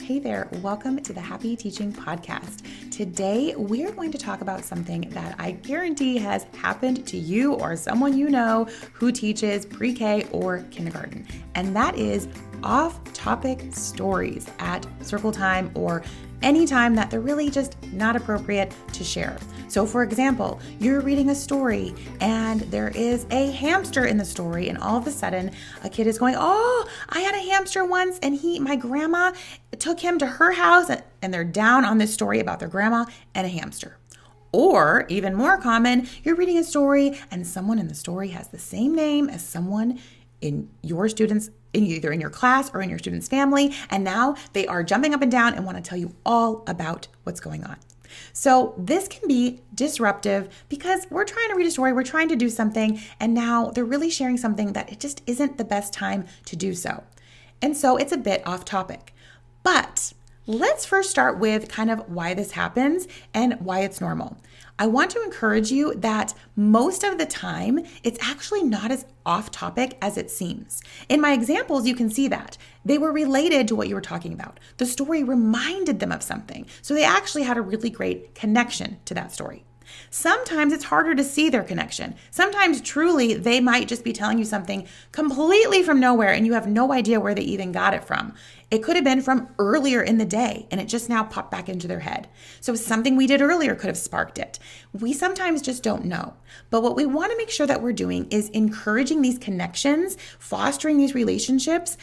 Hey there, welcome to the Happy Teaching Podcast. Today, we're going to talk about something that I guarantee has happened to you or someone you know who teaches pre-K or kindergarten, and that is off-topic stories at circle time or any time that they're really just not appropriate to share. So for example, you're reading a story and there is a hamster in the story, and all of a sudden a kid is going, "Oh, I had a hamster once and my grandma took him to her house," and they're down on this story about their grandma and a hamster. Or even more common, you're reading a story and someone in the story has the same name as someone in your students, either in your class or in your student's family, and now they are jumping up and down and want to tell you all about what's going on. So this can be disruptive because we're trying to read a story, we're trying to do something, and now they're really sharing something that it just isn't the best time to do so. And so it's a bit off topic. But let's first start with kind of why this happens and why it's normal. I want to encourage you that most of the time, it's actually not as off topic as it seems. In my examples, you can see that. They were related to what you were talking about. The story reminded them of something, so they actually had a really great connection to that story. Sometimes it's harder to see their connection. Sometimes truly they might just be telling you something completely from nowhere and you have no idea where they even got it from. It could have been from earlier in the day and it just now popped back into their head. So something we did earlier could have sparked it. We sometimes just don't know. But what we want to make sure that we're doing is encouraging these connections, fostering these relationships,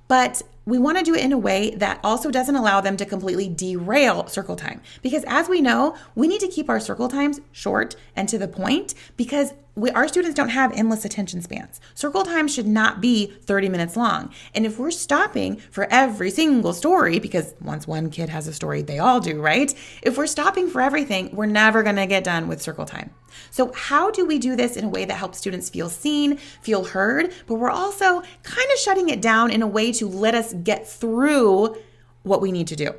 but we want to do it in a way that also doesn't allow them to completely derail circle time. Because as we know, we need to keep our circle times short and to the point because our students don't have endless attention spans. Circle time should not be 30 minutes long. And if we're stopping for every single story, because once one kid has a story, they all do, right? If we're stopping for everything, we're never going to get done with circle time. So how do we do this in a way that helps students feel seen, feel heard, but we're also kind of shutting it down in a way to let us get through what we need to do?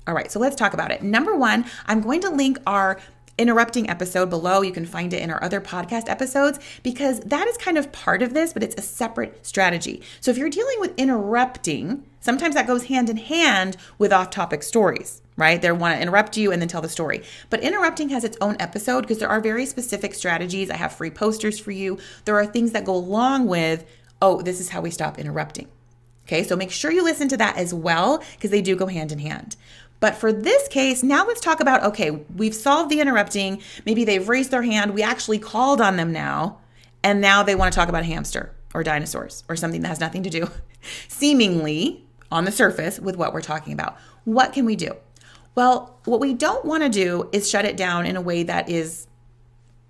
All right, so let's talk about it. Number one, I'm going to link our interrupting episode below. You can find it in our other podcast episodes because that is kind of part of this, but it's a separate strategy. So if you're dealing with interrupting, sometimes that goes hand in hand with off-topic stories, right? They want to interrupt you and then tell the story. But interrupting has its own episode because there are very specific strategies. I have free posters for you. There are things that go along with, oh, this is how we stop interrupting. Okay, so make sure you listen to that as well because they do go hand in hand. But for this case, now let's talk about, okay, we've solved the interrupting. Maybe they've raised their hand. We actually called on them now. And now they want to talk about a hamster or dinosaurs or something that has nothing to do, seemingly on the surface, with what we're talking about. What can we do? Well, what we don't want to do is shut it down in a way that is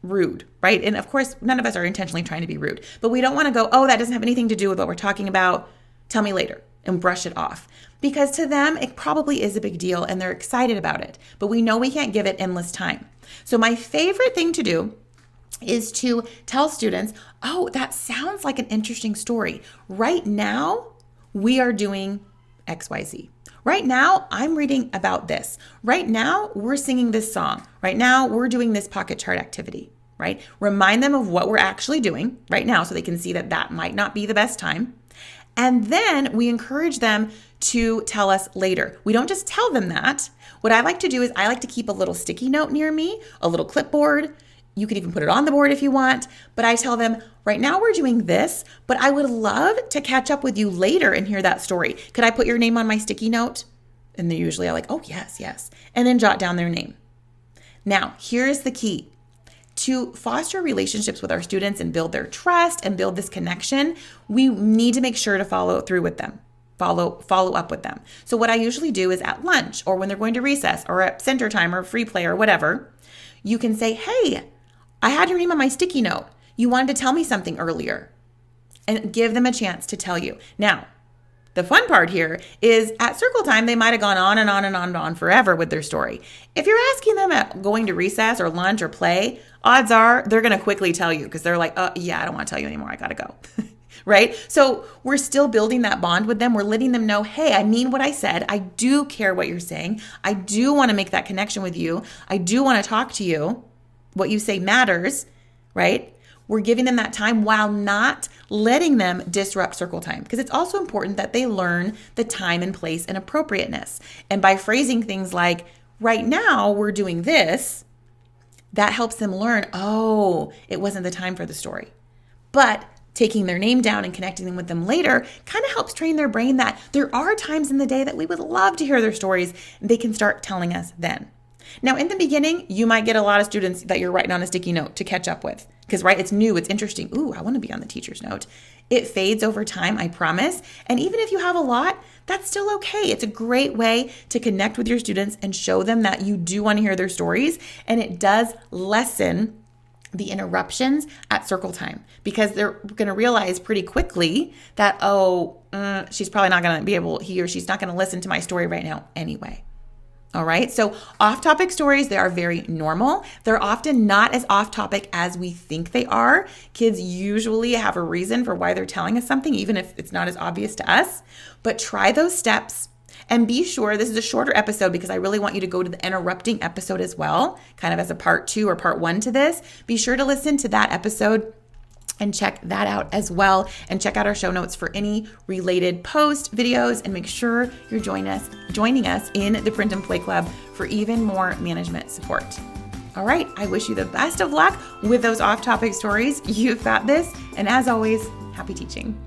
rude, right? And of course, none of us are intentionally trying to be rude. But we don't want to go, oh, that doesn't have anything to do with what we're talking about. Tell me later, and brush it off. Because to them, it probably is a big deal and they're excited about it. But we know we can't give it endless time. So my favorite thing to do is to tell students, oh, that sounds like an interesting story. Right now, we are doing XYZ. Right now, I'm reading about this. Right now, we're singing this song. Right now, we're doing this pocket chart activity, right? Remind them of what we're actually doing right now so they can see that that might not be the best time. And then we encourage them to tell us later. We don't just tell them that. What I like to do is I like to keep a little sticky note near me, a little clipboard. You can even put it on the board if you want. But I tell them, right now we're doing this, but I would love to catch up with you later and hear that story. Could I put your name on my sticky note? And they're usually like, oh, yes. And then jot down their name. Now, here's the key. To foster relationships with our students and build their trust and build this connection, we need to make sure to follow through with them, follow up with them. So what I usually do is at lunch or when they're going to recess or at center time or free play or whatever, you can say, hey, I had your name on my sticky note. You wanted to tell me something earlier, and give them a chance to tell you. Now, the fun part here is at circle time, they might have gone on and on and on and on forever with their story. If you're asking them at going to recess or lunch or play, odds are they're going to quickly tell you because they're like, yeah, I don't want to tell you anymore. I got to go. Right? So we're still building that bond with them. We're letting them know, hey, I mean what I said. I do care what you're saying. I do want to make that connection with you. I do want to talk to you. What you say matters, right? We're giving them that time while not letting them disrupt circle time, because it's also important that they learn the time and place and appropriateness. And by phrasing things like, right now we're doing this, that helps them learn, oh, it wasn't the time for the story. But taking their name down and connecting them with them later kind of helps train their brain that there are times in the day that we would love to hear their stories, and they can start telling us then. Now, in the beginning, you might get a lot of students that you're writing on a sticky note to catch up with because, right, it's new, it's interesting. Ooh, I want to be on the teacher's note. It fades over time, I promise. And even if you have a lot, that's still okay. It's a great way to connect with your students and show them that you do want to hear their stories. And it does lessen the interruptions at circle time, because they're going to realize pretty quickly that, she's probably not going to be able, he or she's not going to listen to my story right now anyway. All right. So off-topic stories, they are very normal. They're often not as off-topic as we think they are. Kids usually have a reason for why they're telling us something, even if it's not as obvious to us. But try those steps and be sure, this is a shorter episode because I really want you to go to the interrupting episode as well, kind of as a part 2 or part 1 to this. Be sure to listen to that episode and check that out as well. And check out our show notes for any related post videos, and make sure you're joining us in the Print and Play Club for even more management support. All right, I wish you the best of luck with those off-topic stories. You've got this. And as always, happy teaching.